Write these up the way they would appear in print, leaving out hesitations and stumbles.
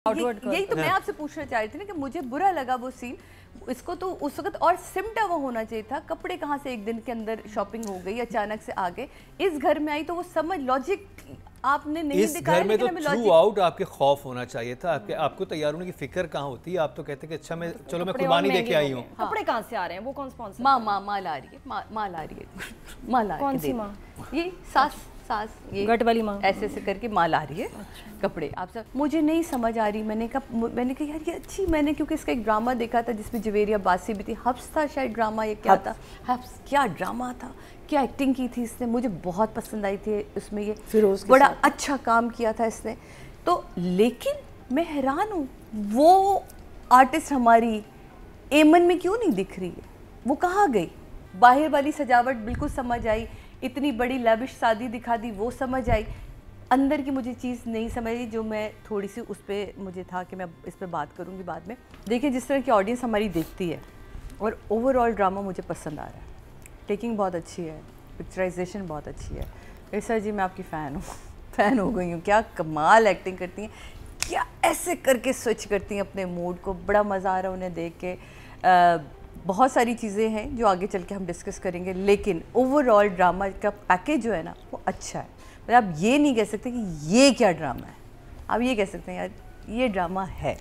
यही तो मैं आपसे पूछना चाह रही थी ना कि मुझे बुरा लगा वो सीन। इसको तो उस वक्त और सिमटा वो होना चाहिए था। कपड़े कहाँ से एक दिन के अंदर शॉपिंग हो गई, अचानक से आ गए इस घर में आई, तो वो समझ लॉजिक आपने नहीं दिखाया। इस घर में तो थ्रू आउट आपके खौफ होना चाहिए था। आपको तैयार होने की फिक्र कहाँ होती है? आप तो कहते कि अच्छा मैं चलो मैं कुर्बानी देके आई हूँ। कपड़े कहाँ से आ रहे हैं? वो कौन स्पॉन्सर? माँ ला रही है, माँ ला रही है, माँ ला रही है। कौन सी माँ? ये सास ये गट वाली माँ ऐसे करके माँ ला रही है। अच्छा। कपड़े आप सब मुझे नहीं समझ आ रही। मैंने कहा यार ये अच्छी, मैंने क्योंकि इसका एक ड्रामा देखा था जिसमें जवेरिया बासी भी थी, हफ्स था शायद ड्रामा, ये क्या था, हफ्स क्या ड्रामा था, क्या एक्टिंग की थी इसने, मुझे बहुत पसंद आई थी उसमें, ये बड़ा अच्छा काम किया था इसने। तो लेकिन मैं हैरान हूँ वो आर्टिस्ट हमारी एमन में क्यों नहीं दिख रही है? वो कहाँ गई? बाहर वाली सजावट बिल्कुल समझ आई, इतनी बड़ी लैविश शादी दिखा दी वो समझ आई, अंदर की मुझे चीज़ नहीं समझ आई, जो मैं थोड़ी सी उस पर मुझे था कि मैं इस पर बात करूँगी बाद में। देखिए जिस तरह की ऑडियंस हमारी देखती है और ओवरऑल ड्रामा मुझे पसंद आ रहा है, टेकिंग बहुत अच्छी है, पिक्चराइजेशन बहुत अच्छी है। इरसा जी मैं आपकी फ़ैन हूँ, फ़ैन हो गई हूँ। क्या कमाल एक्टिंग करती हैं, क्या ऐसे करके स्विच करती हैं अपने मूड को, बड़ा मज़ा आ रहा है उन्हें देख के। बहुत सारी चीज़ें हैं जो आगे चल के हम डिस्कस करेंगे, लेकिन ओवरऑल ड्रामा का पैकेज जो है ना वो अच्छा है। मतलब आप ये नहीं कह सकते कि ये क्या ड्रामा है, आप ये कह सकते हैं यार ये ड्रामा है।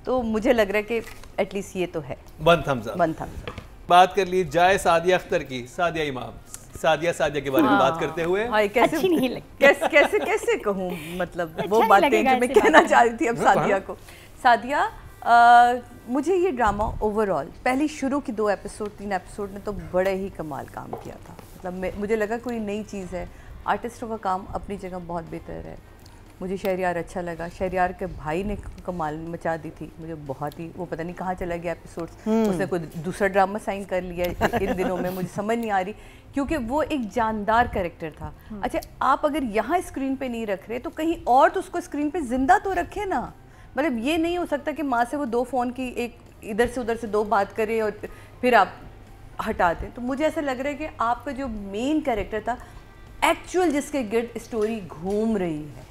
तो मुझे लग रहा है कि एटलीस्ट ये तो है। One thumbs up. बात कर ली जाए सादिया अख्तर की, सादिया इमाम, सादिया के बारे में बात करते हुए कैसे अच्छी नहीं लगती। कैसे कहूँ, मतलब वो बातें जो मैं कहना चाह रही थी अब सादिया को। सादिया मुझे ये ड्रामा ओवरऑल पहले शुरू की 3 एपिसोड ने तो बड़े ही कमाल काम किया था। मतलब मुझे लगा कोई नई चीज़ है, आर्टिस्टों का काम अपनी जगह बहुत बेहतर है। मुझे शहरयार अच्छा लगा, शहरयार के भाई ने कमाल मचा दी थी मुझे बहुत ही। वो पता नहीं कहाँ चला गया एपिसोड्स, उसने कोई दूसरा ड्रामा साइन कर लिया इन दिनों में, मुझे समझ नहीं आ रही, क्योंकि वो एक जानदार कैरेक्टर था। अच्छा आप अगर यहाँ स्क्रीन पे नहीं रख रहे तो कहीं और तो उसको स्क्रीन पे जिंदा तो रखे ना। मतलब ये नहीं हो सकता कि माँ से वो 2 फ़ोन की, एक इधर से उधर से 2 बात करे और फिर आप हटा दें। तो मुझे ऐसा लग रहा है कि आपका जो मेन कैरेक्टर था, एक्चुअल जिसके गिर्द स्टोरी घूम रही है,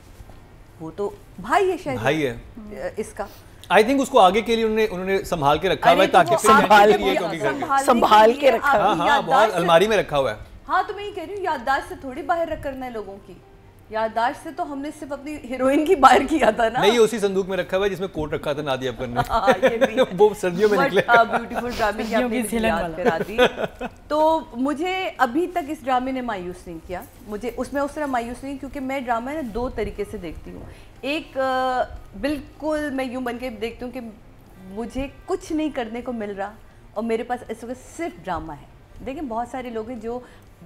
वो तो भाई है, शायद भाई है इसका। आई थिंक उसको आगे के लिए उन्होंने संभाल के रखा हुआ है, ताकि संभाल के रखा है। हाँ, बहुत अलमारी में रखा हुआ है। हाँ तो मैं ये कह रही हूँ याददाश्त से थोड़ी बाहर करना है लोगों की, याददाश्त से तो हमने सिर्फ अपनी हीरोइन की बाहर किया था ना। नहीं, उसी संदूक में रखा हुआ है जिसमें कोट रखा था नादिया अफगर ने। वो सर्दियों में निकले। ब्यूटीफुल ड्रामे की आपने याद करा दी। तो मुझे अभी तक इस ड्रामे ने मायूस नहीं किया, मुझे उसमें उस तरह मायूस नहीं, क्योंकि मैं ड्रामा ना 2 तरीके से देखती हूँ। एक बिल्कुल मैं यूँ बन के देखती हूँ कि मुझे कुछ नहीं करने को मिल रहा और मेरे पास इस वक्त सिर्फ ड्रामा है। देखिए बहुत सारे लोग हैं जो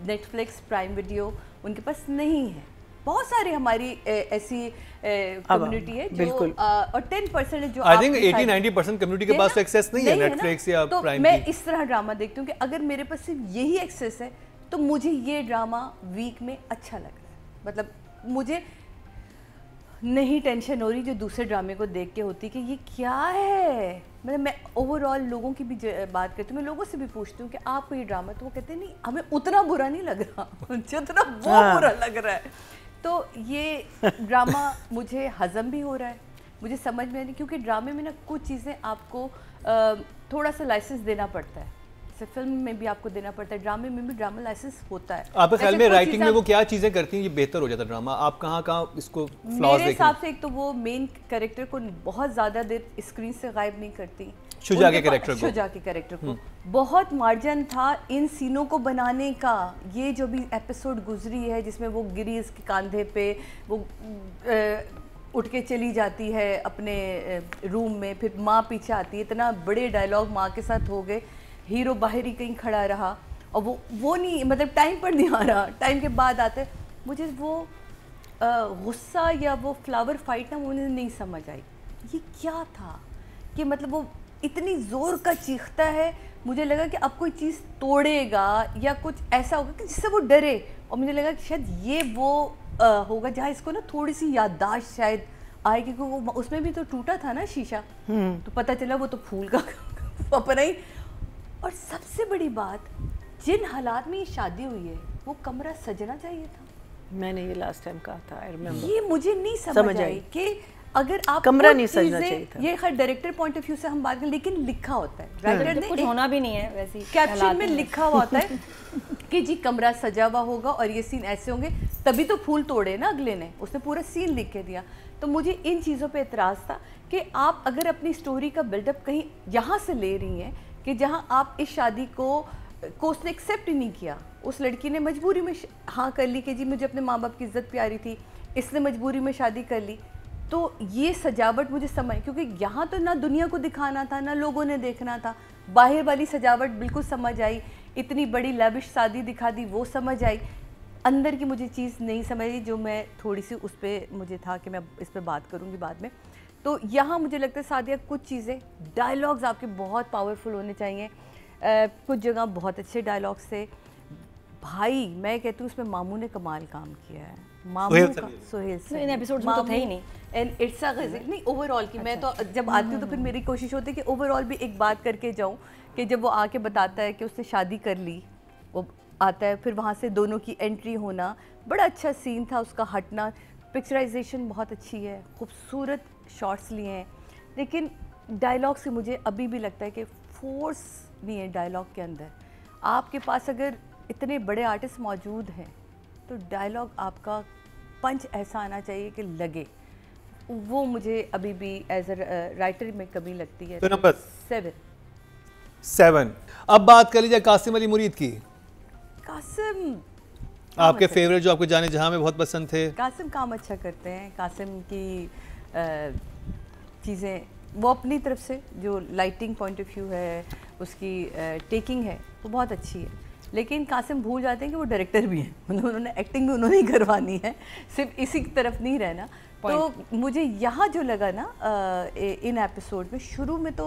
नेटफ्लिक्स, प्राइम वीडियो उनके पास नहीं है। बहुत सारी हमारी ऐसी कम्युनिटी है जो और 10% है जो आई थिंक 80-90% कम्युनिटी के पास एक्सेस नहीं है नेटफ्लिक्स या तो प्राइम। मैं इस तरह ड्रामा देखती हूँ कि अगर मेरे पास सिर्फ यही एक्सेस है तो मुझे ये ड्रामा वीक में अच्छा लग रहा है। मतलब मुझे नहीं टेंशन हो रही जो दूसरे ड्रामे को देख के होती कि ये क्या है। मतलब मैं ओवरऑल लोगों की भी बात करती हूँ, मैं लोगों से भी पूछती हूँ कि आपको ये ड्रामा, तो वो कहते हैं नहीं हमें उतना बुरा नहीं लग रहा जितना वो बुरा लग रहा है। तो ये ड्रामा मुझे हज़म भी हो रहा है, मुझे समझ में नहीं, क्योंकि ड्रामे में ना कुछ चीज़ें आपको थोड़ा सा लाइसेंस देना पड़ता है। जैसे फिल्म में भी आपको देना पड़ता है, ड्रामे में भी ड्रामा लाइसेंस होता है। आपके ख्याल में राइटिंग में वो क्या चीज़ें करती हैं ये बेहतर हो जाता है ड्रामा? आप कहाँ इसको फ्लॉज देखते हैं? मेरे हिसाब से एक तो वो मेन कैरेक्टर को बहुत ज़्यादा देर स्क्रीन से गायब नहीं करती। शुजा के कैरेक्टर को बहुत मार्जिन था इन सीनों को बनाने का। ये जो भी एपिसोड गुजरी है जिसमें वो गिरी इसके कंधे पे, वो उठ के चली जाती है अपने रूम में, फिर माँ पीछे आती है, इतना बड़े डायलॉग माँ के साथ हो गए, हीरो बाहर ही कहीं खड़ा रहा और वो नहीं, मतलब टाइम पर नहीं आ रहा, टाइम के बाद आते। मुझे वो गुस्सा या वो फ्लावर फाइट ना मुझे नहीं समझ आई, ये क्या था कि मतलब वो इतनी ज़ोर का चीखता है, मुझे लगा कि अब कोई चीज़ तोड़ेगा या कुछ ऐसा होगा कि जिससे वो डरे, और मुझे लगा कि शायद ये वो होगा जहाँ इसको ना थोड़ी सी याददाश्त शायद आए, क्योंकि वो उसमें भी तो टूटा था ना शीशा, तो पता चला वो तो फूल का अपना ही। और सबसे बड़ी बात, जिन हालात में ये शादी हुई है वो कमरा सजना चाहिए था। मैंने ये लास्ट टाइम कहा था, आई रिमेंबर। ये मुझे नहीं समझ आई कि अगर आप कमरा नहीं सजना चाहिए था। ये खैर डायरेक्टर पॉइंट ऑफ व्यू से हम बात करें, लेकिन लिखा होता है, राइटर ने कुछ होना भी नहीं है वैसे कैप्शन में लिखा हुआ होता है कि जी कमरा सजा हुआ होगा और ये सीन ऐसे होंगे, तभी तो फूल तोड़े ना अगले ने, उसने पूरा सीन लिख के दिया। तो मुझे इन चीज़ों पे एतराज़ था कि आप अगर अपनी स्टोरी का बिल्डअप कहीं यहाँ से ले रही हैं कि जहाँ आप इस शादी को उसने एक्सेप्ट ही नहीं किया, उस लड़की ने मजबूरी में हाँ कर ली कि जी मुझे अपने माँ बाप की इज्जत प्यारी थी, इसने मजबूरी में शादी कर ली। तो ये सजावट मुझे समझ, क्योंकि यहाँ तो ना दुनिया को दिखाना था ना लोगों ने देखना था, बाहर वाली सजावट बिल्कुल समझ आई, इतनी बड़ी लैविश शादी दिखा दी वो समझ आई, अंदर की मुझे चीज़ नहीं समझ आई, जो मैं थोड़ी सी उस पर मुझे था कि मैं इस पर बात करूँगी बाद में। तो यहाँ मुझे लगता है सादिया कुछ चीज़ें, डायलॉग्स आपके बहुत पावरफुल होने चाहिए, कुछ जगह बहुत अच्छे डायलॉग्स थे। भाई मैं कहती हूँ उसमें मामू ने कमाल काम किया है, मामू का सोहेल इन एपिसोड्स में तो थे ही नहीं, एंड इट्सा गज़ल नहीं ओवरऑल की। मैं तो जब आती हूँ तो फिर मेरी कोशिश होती है कि ओवरऑल भी एक बात करके जाऊँ कि जब वो आके बताता है कि उसने शादी कर ली, वो आता है फिर वहाँ से दोनों की एंट्री होना, बड़ा अच्छा सीन था उसका हटना, पिक्चराइजेशन बहुत अच्छी है, खूबसूरत शॉट्स लिए हैं, लेकिन डायलॉग से मुझे अभी भी लगता है कि फोर्स नहीं है डायलॉग के अंदर। आपके पास अगर इतने बड़े आर्टिस्ट मौजूद हैं तो डायलॉग आपका पंच ऐसा आना चाहिए कि लगे, वो मुझे अभी भी एज अ राइटर में कमी लगती है। तो नंबर 7। अब बात कर लीजिए कासिम अली मुरीद की। कासिम आपके फेवरेट जो आपको जाने जहां में बहुत पसंद थे। कासिम काम अच्छा करते हैं, कासिम की चीज़ें वो अपनी तरफ से जो लाइटिंग पॉइंट ऑफ व्यू है, उसकी टेकिंग है वो बहुत अच्छी है, लेकिन कासिम भूल जाते हैं कि वो डायरेक्टर भी हैं, मतलब उन्होंने एक्टिंग भी उन्होंने ही करवानी है, सिर्फ इसी की तरफ नहीं रहना। तो मुझे यहाँ जो लगा ना इन एपिसोड में, शुरू में तो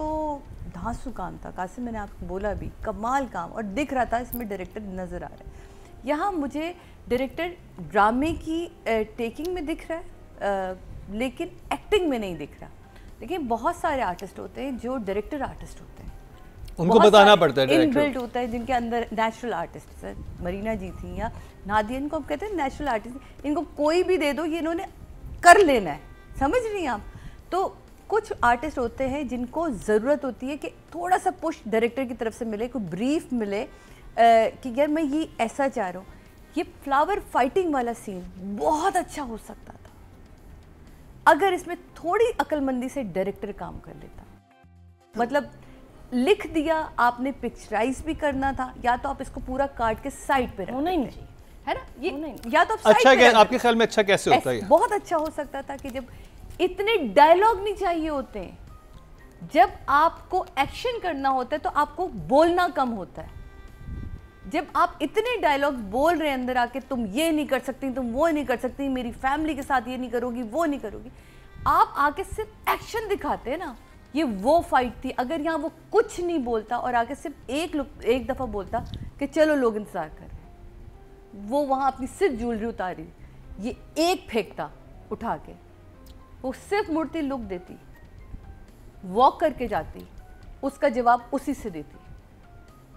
धांसू काम था कासिम, मैंने आपको बोला भी कमाल काम, और दिख रहा था इसमें डायरेक्टर नज़र आ रहा है। यहाँ मुझे डायरेक्टर ड्रामे की टेकिंग में दिख रहा है, लेकिन एक्टिंग में नहीं दिख रहा। लेकिन बहुत सारे आर्टिस्ट होते हैं जो डायरेक्टर आर्टिस्ट होते हैं, उनको बताना पड़ता है, इनबिल्ट होता है, जिनके अंदर नेचुरल आर्टिस्ट है। मरीना जी थी या नादिया, इनको हम कहते हैं नेचुरल आर्टिस्ट, इनको कोई भी दे दो ये इन्होंने कर लेना है, समझ रही हैं आप। तो कुछ आर्टिस्ट होते हैं जिनको ज़रूरत होती है कि थोड़ा सा पुश डायरेक्टर की तरफ से मिले, कोई ब्रीफ मिले कि यार मैं ये ऐसा चाह रहा हूँ। ये फ्लावर फाइटिंग वाला सीन बहुत अच्छा हो सकता था अगर इसमें थोड़ी अक्लमंदी से डायरेक्टर काम कर लेता। मतलब लिख दिया आपने, पिक्चराइज भी करना था, या तो आप इसको पूरा काट के साइड पे रखते नहीं है ना, ये या तो आप अच्छा क्या आपके ख्याल में अच्छा कैसे होता है? बहुत अच्छा हो सकता था कि जब इतने डायलॉग नहीं चाहिए होते हैं, जब आपको एक्शन करना होता है तो आपको बोलना कम होता है। जब आप इतने डायलॉग्स बोल रहे हैं अंदर आके, तुम ये नहीं कर सकती, तुम वो नहीं कर सकती, मेरी फैमिली के साथ ये नहीं करोगी, वो नहीं करोगी, आप आके सिर्फ एक्शन दिखाते हैं ना। ये वो फाइट थी, अगर यहाँ वो कुछ नहीं बोलता और आके सिर्फ एक दफ़ा बोलता कि चलो लोग इंतज़ार कर रहे हैं, वो वहाँ अपनी सिर्फ ज्वेलरी उतारी, ये एक फेंकता उठा के, वो सिर्फ मुड़ती लुक देती, वॉक करके जाती, उसका जवाब उसी से देती,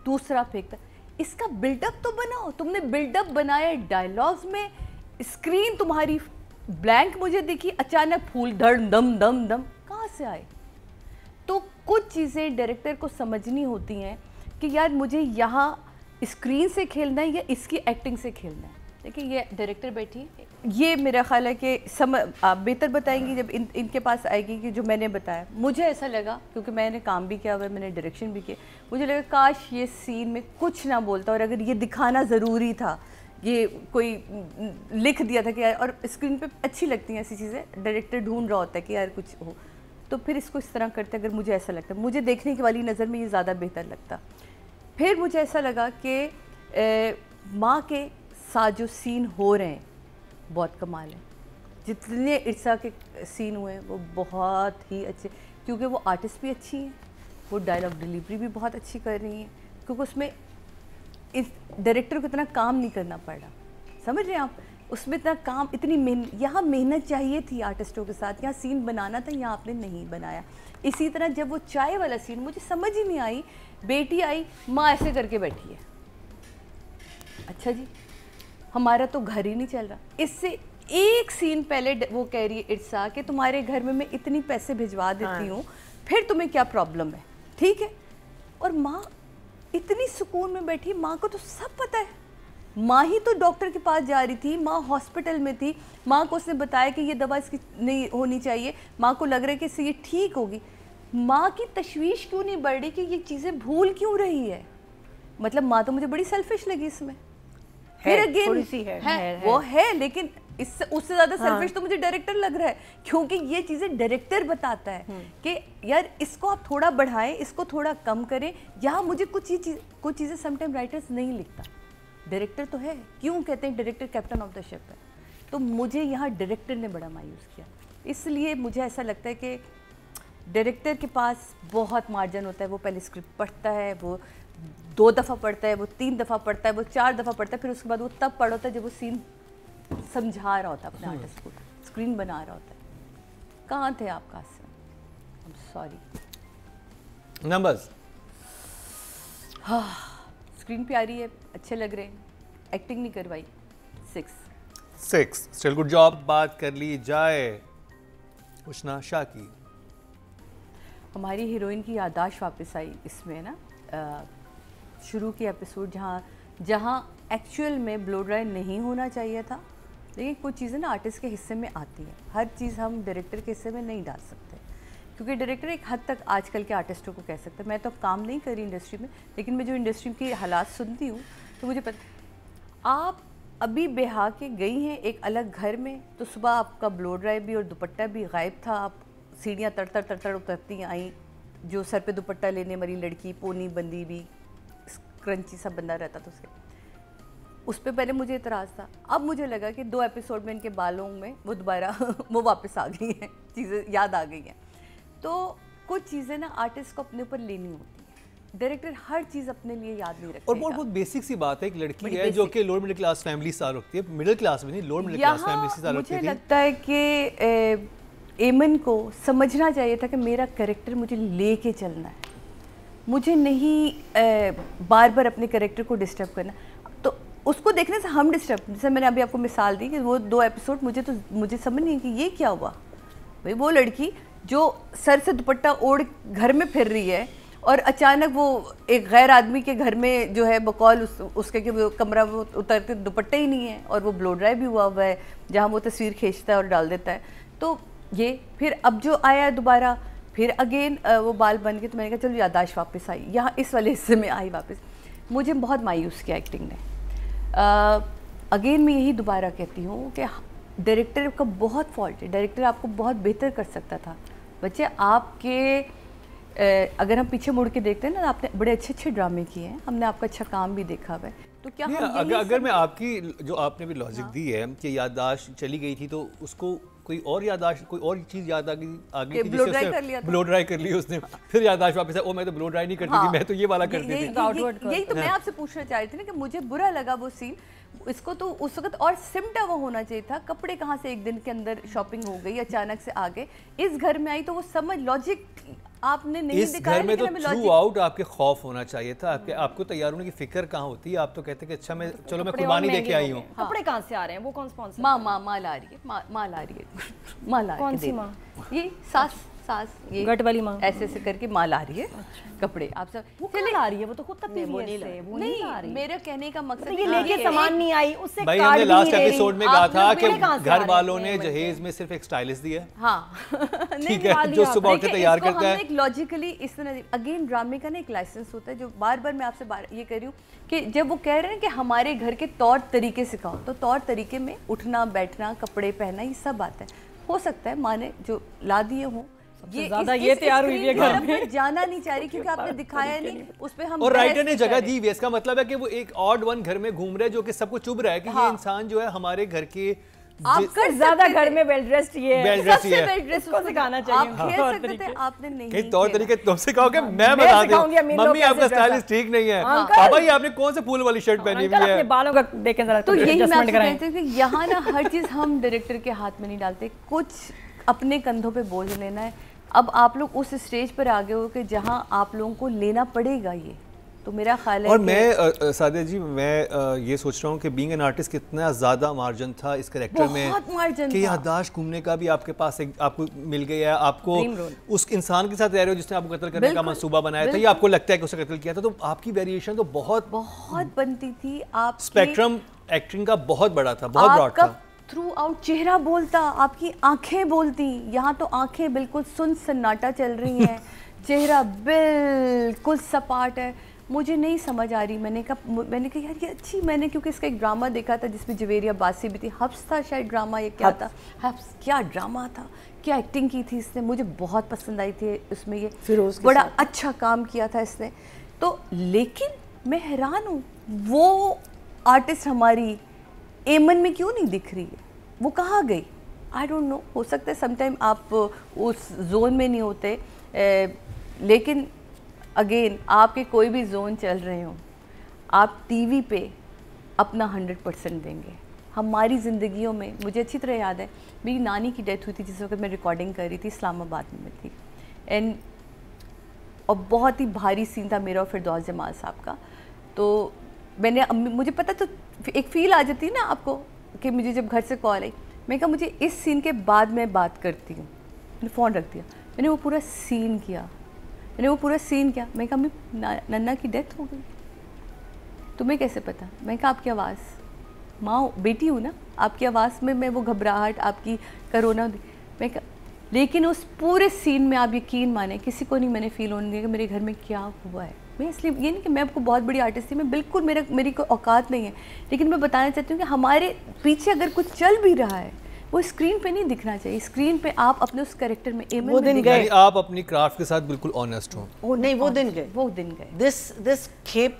दूसरा फेंकता। इसका बिल्डअप तो बनाओ, तुमने बिल्डअप बनाया डायलॉग्स में, स्क्रीन तुम्हारी ब्लैंक मुझे दिखी, अचानक फूल धड़ दम दम दम कहाँ से आए? तो कुछ चीज़ें डायरेक्टर को समझनी होती हैं कि यार मुझे यहाँ स्क्रीन से खेलना है या इसकी एक्टिंग से खेलना है। देखिए ये डायरेक्टर बैठी, ये मेरा ख्याल है कि आप बेहतर बताएंगी जब इनके पास आएगी कि जो मैंने बताया। मुझे ऐसा लगा, क्योंकि मैंने काम भी किया हुआ है, मैंने डायरेक्शन भी किया, मुझे लगा काश ये सीन में कुछ ना बोलता, और अगर ये दिखाना ज़रूरी था, ये कोई लिख दिया था कि यार, और स्क्रीन पे अच्छी लगती हैं ऐसी चीज़ें, डायरेक्टर ढूंढ रहा होता है कि यार कुछ हो, तो फिर इसको इस तरह करते। अगर मुझे ऐसा लगता, मुझे देखने की वाली नज़र में ये ज़्यादा बेहतर लगता। फिर मुझे ऐसा लगा कि माँ के साथ जो सीन हो रहे हैं बहुत कमाल है, जितने इर्सा के सीन हुए हैं वो बहुत ही अच्छे, क्योंकि वो आर्टिस्ट भी अच्छी हैं, वो डायलॉग डिलीवरी भी बहुत अच्छी कर रही हैं, क्योंकि उसमें इस डायरेक्टर को इतना काम नहीं करना पड़ा, समझ रहे हैं आप, उसमें इतना काम, इतनी मेहनत, यहाँ मेहनत चाहिए थी आर्टिस्टों के साथ, यहाँ सीन बनाना था, यहाँ आपने नहीं बनाया। इसी तरह जब वो चाय वाला सीन, मुझे समझ ही नहीं आई, बेटी आई, माँ ऐसे करके बैठी है, अच्छा जी हमारा तो घर ही नहीं चल रहा, इससे एक सीन पहले वो कह रही है इर्सा कि तुम्हारे घर में मैं इतनी पैसे भिजवा देती हूँ, फिर तुम्हें क्या प्रॉब्लम है, ठीक है। और माँ इतनी सुकून में बैठी, माँ को तो सब पता है, माँ ही तो डॉक्टर के पास जा रही थी, माँ हॉस्पिटल में थी, माँ को उसने बताया कि ये दवा इसकी नहीं होनी चाहिए, माँ को लग रहा है कि इससे ये ठीक होगी। माँ की तशवीश क्यों नहीं बढ़ रही कि ये चीज़ें भूल क्यों रही है? मतलब माँ तो मुझे बड़ी सेल्फिश लगी इसमें। फिर अगेन थोड़ी सी है, वो है, लेकिन इससे उससे ज़्यादा सेल्फिश तो मुझे डायरेक्टर लग रहा है, क्योंकि ये चीज़ें डायरेक्टर बताता है कि यार इसको आप थोड़ा बढ़ाएं, इसको थोड़ा कम करें। यहाँ मुझे कुछ चीज़ें समटाइम राइटर्स नहीं लिखता, डायरेक्टर तो है। क्यों कहते हैं director captain of the ship है? तो मुझे यहाँ डायरेक्टर ने बड़ा मायूस किया। इसलिए मुझे ऐसा लगता है कि डायरेक्टर के पास बहुत मार्जिन होता है। वो पहले स्क्रिप्ट पढ़ता है, वो 2 दफ़ा पढ़ता है, वो 3 दफ़ा पढ़ता है, वो 4 दफ़ा पढ़ता है, फिर उसके बाद वो तब पढ़ता है जब वो सीन समझा रहा होता है अपने आर्टिस्ट को, स्क्रीन बना रहा होता है। कहाँ थे आप Qasim? I am sorry. Numbers. हाँ, स्क्रीन प्यारी है, अच्छे लग रहे हैं, एक्टिंग नहीं करवाई, 6। Still good job. बात कर ली जाए उष्णा शाह की। हमारी हीरोइन की याददाश्त वापस आई इसमें ना, शुरू की एपिसोड जहाँ एक्चुअल में ब्लो ड्राई नहीं होना चाहिए था, लेकिन कुछ चीज़ें ना आर्टिस्ट के हिस्से में आती हैं। हर चीज़ हम डायरेक्टर के हिस्से में नहीं डाल सकते, क्योंकि डायरेक्टर एक हद तक आजकल के आर्टिस्टों को कह सकते हैं। मैं तो काम नहीं करी इंडस्ट्री में, लेकिन मैं जो इंडस्ट्री की हालात सुनती हूँ तो मुझे पता। आप अभी बेहा के गई हैं एक अलग घर में, तो सुबह आपका ब्लो ड्राई भी और दुपट्टा भी गायब था, आप सीढ़ियाँ तड़तड़ तड़तड़ उतरती आई, जो सर पे दुपट्टा लेने वाली लड़की पोनी बंदी भी क्रंची सा बंदा रहता था उसके, उस पर पहले मुझे इतराज़ था। अब मुझे लगा कि 2 एपिसोड में इनके बालों में वो दोबारा वो वापस आ गई हैं, चीज़ें याद आ गई हैं। तो कुछ चीज़ें ना आर्टिस्ट को अपने ऊपर लेनी होती है, डायरेक्टर हर चीज़ अपने लिए याद नहीं रखता। और बहुत बेसिक सी बात है, एक लड़की है जो कि लोअर मिडिल क्लास फैमिली से रखती है, मिडिल क्लास में नहीं, लोअर मिडिल क्लास फैमिली से रखती है। मुझे लगता है कि एमन को समझना चाहिए था कि मेरा कैरेक्टर मुझे लेके चलना है, मुझे नहीं बार बार अपने कैरेक्टर को डिस्टर्ब करना। तो उसको देखने से हम डिस्टर्ब, जैसे मैंने अभी आपको मिसाल दी कि वो 2 एपिसोड मुझे समझ नहीं कि ये क्या हुआ भाई। वो लड़की जो सर से दुपट्टा ओढ़ घर में फिर रही है और अचानक वो एक गैर आदमी के घर में जो है बकौल उसके कि वो कमरा वो उतरते दुपट्टा ही नहीं है, और वो ब्लो ड्राई भी हुआ है जहाँ वो तस्वीर खींचता है और डाल देता है। तो ये फिर अब जो आया है दोबारा, फिर अगेन वो बाल बन के, तो मैंने कहा चलो याददाश्त वापस आई, यहाँ इस वाले हिस्से में आई वापस। मुझे बहुत मायूस किया एक्टिंग ने। अगेन मैं यही दोबारा कहती हूँ कि डायरेक्टर का बहुत फॉल्ट है, डायरेक्टर आपको बहुत बेहतर कर सकता था। बच्चे आपके अगर हम पीछे मुड़ के देखते हैं ना, आपने बड़े अच्छे अच्छे ड्रामे किए हैं, हमने आपका अच्छा काम भी देखा हुआ है, तो क्या हम अगर मैं आपकी जो आपने भी लॉजिक दी है कि याददाश्त चली गई थी, तो उसको कोई और याददाश्त, कोई और चीज़ याद आ गई थी, ब्लो ड्राई कर लिया उसने, फिर याददाश्त वापस आई, ओ मैं तो ब्लो ड्राई नहीं करती थी, मैं तो ये वाला करती थी। यही तो मैं आपसे पूछना चाह रही थी ना कि मुझे बुरा लगा वो सीन। इसको तो उस वक्त और सिमटा वो होना चाहिए था। कपड़े कहाँ से एक दिन के अंदर शॉपिंग हो गई, अचानक से आ गए, इस घर में आई, तो वो समझ लॉजिक आपने नहीं दिखाया। इस घर में तो थ्रू आउट आपके खौफ होना चाहिए था, आपको तैयार होने की फिक्र कहाँ होती है? आप तो कहते कि अच्छा मैं चलो मैं कुर्बानी देके आई हूँ। कपड़े कहाँ से आ रहे हैं? वो कौन स्पॉन्सर? माँ ला रही है, माँ ला रही है, माँ ला कौन सी माँ? ये सास ये गट वाली माँ ऐसे ऐसे करके माँ ला रही है कपड़े। आप सब वो चले ला रही है, वो तो खुद तक वो नहीं ला रही। मेरे कहने का मकसद ये लेके सामान नहीं आई, उससे भाई हमने लास्ट एपिसोड में कहा था कि घर वालों ने जहेज में सिर्फ एक स्टाइलिस्ट दिया है। हाँ ठीक है, जो सुबह उठ के तैयार करता है। एक लॉजिकली इस तरह अगेन ड्रामे का ना एक लाइसेंस होता है, जो बार बार मैं आपसे ये कह रही हूँ कि जब वो कह रहे हैं कि हमारे घर के तौर तरीके सिखाओ, तो तौर तरीके में उठना बैठना कपड़े पहनना ये सब बात है। हो सकता है माँ ने जो ला दिए हों, ये तैयार हुई है घर में, जाना नहीं चाह रही क्योंकि आपने दिखाया नहीं उस पे हम। और राइटर ने जगह दी, इसका मतलब है कि वो एक ऑड वन घर में घूम रहे हैं जो कि सबको चुभ रहा है कि ये इंसान जो है हमारे घर के आपका ज्यादा घर में वेल ड्रेस्ड ये उसको सिखाना चाहिए। आप खेल सकते थे, आपने नहीं। तौर तरीके तुमसे कहोगे मैं बता दूं, मम्मी आपका स्टाइलिश ठीक नहीं है, पापा ये आपने कौन से फूल वाली शर्ट पहनी हुई है, बालों का देखें जरा। तो यही मैं आपसे कहती हूं कि यहाँ ना हर चीज हम डायरेक्टर के हाथ में नहीं डालते, कुछ अपने कंधों पे बोझ लेना है। अब आप लोग उस स्टेज पर आ गए हो कि जहाँ आप लोगों को लेना पड़ेगा ये, तो मेरा ख्याल है और कि मैं सादिया जी मैं ये सोच रहा हूँ कि बीइंग एन आर्टिस्ट कितना ज़्यादा मार्जिन था इस करेक्टर में, बहुत मार्जिन कि था। याददाश्त घूमने का भी आपके पास एक आपको मिल गया है, आपको Dream role। उस इंसान के साथ रह रहे हो जिसने आपको कत्ल करने का बिल्कुल, मंसूबा बनाया था, ये आपको लगता है कि उसने कत्ल किया था, तो आपकी वेरिएशन तो बहुत बनती थी। आप स्पेक्ट्रम एक्टिंग का बहुत बड़ा था, बहुत ब्रॉड था। थ्रू आउट चेहरा बोलता, आपकी आंखें बोलती। यहाँ तो आंखें बिल्कुल सुन सन्नाटा चल रही हैं, चेहरा बिल्कुल सपाट है। मुझे नहीं समझ आ रही, मैंने कहा यार ये अच्छी, मैंने क्योंकि इसका एक ड्रामा देखा था जिसमें जवेरिया बासी भी थी, हफ्स था शायद ड्रामा, ये क्या था हफ्स, क्या ड्रामा था, क्या एक्टिंग की थी इसने, मुझे बहुत पसंद आई थी उसमें, ये फिरोज के बड़ा साथ। अच्छा काम किया था इसने। तो लेकिन मैं हैरान हूँ, वो आर्टिस्ट हमारी एमन में क्यों नहीं दिख रही है, वो कहाँ गई? आई डोंट नो, हो सकता है समटाइम आप उस जोन में नहीं होते, लेकिन अगेन आपके कोई भी जोन चल रहे हो, आप टीवी पे अपना 100% देंगे। हमारी ज़िंदगियों में, मुझे अच्छी तरह याद है मेरी नानी की डेथ हुई थी जिस वक्त मैं रिकॉर्डिंग कर रही थी, इस्लामाबाद में थी, एंड और बहुत ही भारी सीन था मेरा और फिरदौस जमाल साहब का। तो मैंने मुझे पता, तो एक फ़ील आ जाती है ना आपको कि मुझे जब घर से कॉल आई, मैं कहा मुझे इस सीन के बाद मैं बात करती हूँ, मैंने फ़ोन रख दिया, मैंने वो पूरा सीन किया, मैं कहा मम्मी नन्ना की डेथ हो गई, तुम्हें कैसे पता? मैं कहा आपकी आवाज़, माँ बेटी हूँ ना, आपकी आवाज़ में मैं वो घबराहट आपकी कोरोना, मैं कहा, लेकिन उस पूरे सीन में आप यकीन माने किसी को नहीं मैंने फ़ील होने दिया कि मेरे घर में क्या हुआ है। मैं इसलिए ये नहीं कि मैं आपको बहुत बड़ी आर्टिस्ट थी, मैं बिल्कुल मेरी कोई औकात नहीं है, लेकिन मैं बताना चाहती हूँ कि हमारे पीछे अगर कुछ चल भी रहा है वो स्क्रीन पे नहीं दिखना चाहिए। स्क्रीन पे आप अपने उस कैरेक्टर में वो दिन गए, आप अपनी क्राफ्ट के साथ बिल्कुल ऑनेस्ट हो। नहीं वो दिन गए, दिस खेप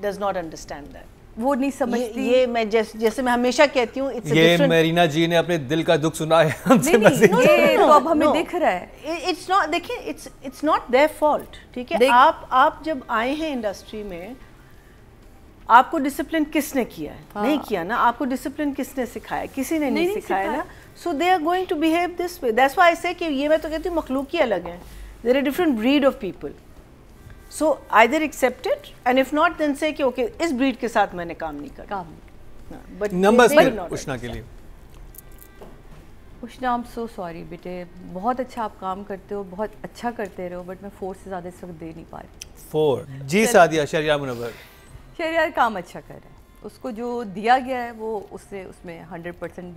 डज नॉट अंडरस्टैंड दैट, वो नहीं समझती। ये मैं जैसे मैं हमेशा कहती हूँ, ये मेरीना जी ने अपने दिल का दुख सुना है हमसे। ये तो अब हमें दिख रहा है, इट्स नॉट, देखिए इट्स नॉट देयर फॉल्ट, ठीक है। आप जब आए हैं इंडस्ट्री में, आपको डिसिप्लिन किसने किया है? नहीं किया ना, आपको डिसिप्लिन किसने सिखाया? किसी ने नहीं सिखाया ना। So they are going to behave this way, that's why I say कि ये मैं तो कहती हूँ मखलूक ही अलग है, there are different breed of people, so either accept it and if not then say कि ओके इस ब्रीड के साथ मैंने काम नहीं करना। बट नंबर्स पे उष्णा के लिए, उष्णा आई एम सो सॉरी बेटे, बहुत अच्छा आप काम करते हो, बहुत अच्छा करते रहो, बट मैं 4 से ज़्यादा इस वक्त दे नहीं पा रही। 4 जी सादिया शहरियार मुनव्वर, शहरियार काम अच्छा कर रहा है, उसको जो दिया गया है वो उसमें 100%,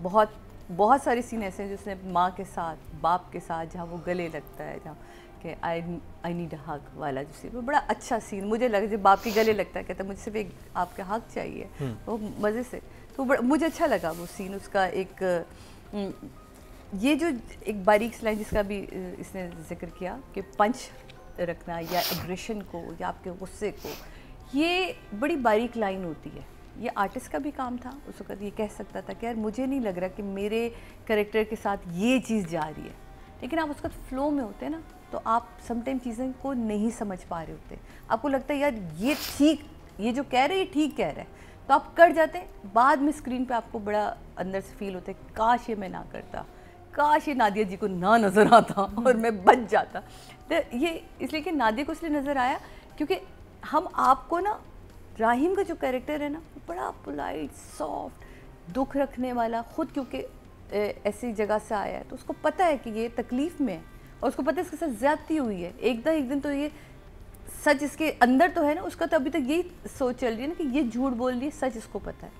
बहुत सारे सीन ऐसे हैं जिसने माँ के साथ, बाप के साथ, जहाँ वो गले लगता है, जहाँ कि आई नीड अ हग वाला जो सीन, वो बड़ा अच्छा सीन मुझे लगा, जब बाप के गले लगता है, कहता मुझे सिर्फ एक आपका हग चाहिए, वो मज़े से, तो मुझे अच्छा लगा वो सीन, उसका एक ये जो एक बारीक लाइन जिसका भी इसने जिक्र किया कि पंच रखना या एग्रेशन को या आपके गुस्से को, ये बड़ी बारीक लाइन होती है। ये आर्टिस्ट का भी काम था, उस वक्त ये कह सकता था कि यार मुझे नहीं लग रहा कि मेरे कैरेक्टर के साथ ये चीज़ जा रही है, लेकिन आप उसका फ्लो में होते हैं ना, तो आप समटाइम चीज़ें को नहीं समझ पा रहे होते, आपको लगता है यार ये ठीक, ये जो कह रहे हैं ये ठीक कह रहे हैं, तो आप कर जाते हैं, बाद में स्क्रीन पे आपको बड़ा अंदर से फील होता है काश ये मैं ना करता, काश ये नादिया जी को ना नज़र आता और मैं बच जाता। तो ये इसलिए कि नादिया को इसलिए नज़र आया क्योंकि हम आपको ना, राहिम का जो कैरेक्टर है ना, बड़ा पोलाइट, सॉफ्ट, दुख रखने वाला, ख़ुद क्योंकि ऐसी जगह से आया है तो उसको पता है कि ये तकलीफ़ में है और उसको पता है इसके साथ ज़्यादती हुई है, एक दिन तो ये सच इसके अंदर तो है ना, उसका तो अभी तक यही सोच चल रही है ना कि ये झूठ बोल रही है, सच इसको पता है,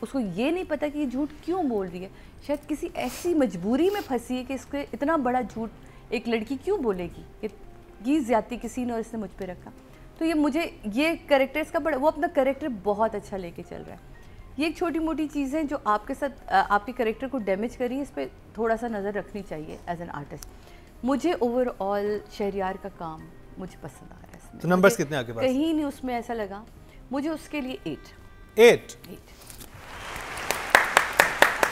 उसको ये नहीं पता कि ये झूठ क्यों बोल रही है, शायद किसी ऐसी मजबूरी में फंसी है कि इसको इतना बड़ा झूठ एक लड़की क्यों बोलेगी कि ये ज़्यादती किसी ने और इसने मुझ पर रखा। तो ये मुझे ये कैरेक्टर्स का बड़ा, वो अपना कैरेक्टर बहुत अच्छा लेके चल रहा है। ये एक छोटी मोटी चीज़ें जो आपके साथ आपके कैरेक्टर को डैमेज करी, इस पर थोड़ा सा नज़र रखनी चाहिए एज एन आर्टिस्ट। मुझे ओवरऑल शहरियार का काम मुझे पसंद आ रहा है इसमें। तो नंबर्स कितने आपके पास? कहीं नहीं उसमें ऐसा लगा, मुझे उसके लिए 8।